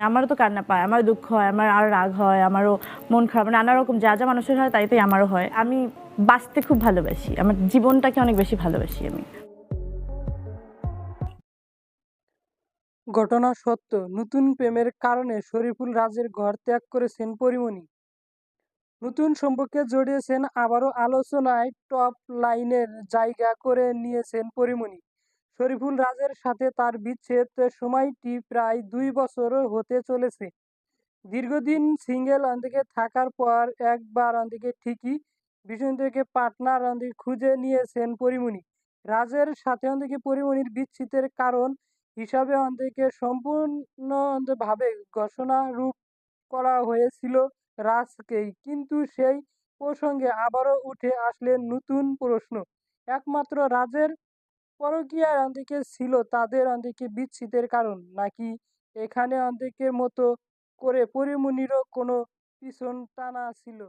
আমারও তো কান্না পায়, আমার দুঃখ হয়, আমার আরো রাগ হয়, আমারও মন খারাপ, মানে নানা রকম যা যা মানুষের হয় তাই তাই আমারও হয়। আমি বাঁচতে খুব ভালোবাসি, আমার জীবনটাকে অনেক বেশি ভালোবাসি আমি। ঘটনা সত্য, নতুন প্রেমের কারণে শরীফুল রাজের ঘর ত্যাগ করেছেন পরীমনি। নতুন সম্পর্কে জড়িয়েছেন, আবারও আলোচনায় টপ লাইনের জায়গা করে নিয়েছেন পরীমনি। শরীফুল রাজের সাথে তার বিচ্ছেদ সময়টি প্রায় 2 বছর হতে চলেছে। দীর্ঘদিন সিঙ্গেল অন্দিকে থাকার পর একবার অন্দিকে ঠিকই ভীষণ থেকে পার্টনার অন্দিকে খুঁজে নিয়েছেন পরীমনি। রাজের সাথে অন্দিকে পরীমনির বিচ্ছেদের কারণ হিসাবে অন্দিকে সম্পূর্ণ ভাবে ঘোষণা রূপ করা হয়েছিল রাজকেই, কিন্তু সেই প্রসঙ্গে আবারও উঠে আসলেন নতুন প্রশ্ন। একমাত্র রাজের পরকীয়ার অন্দিকে ছিল তাদের অন্দিকে বিচ্ছেদের কারণ, নাকি এখানে অন্দিকের মতো করে পরীমনিরও কোনো পিছন টানা ছিল?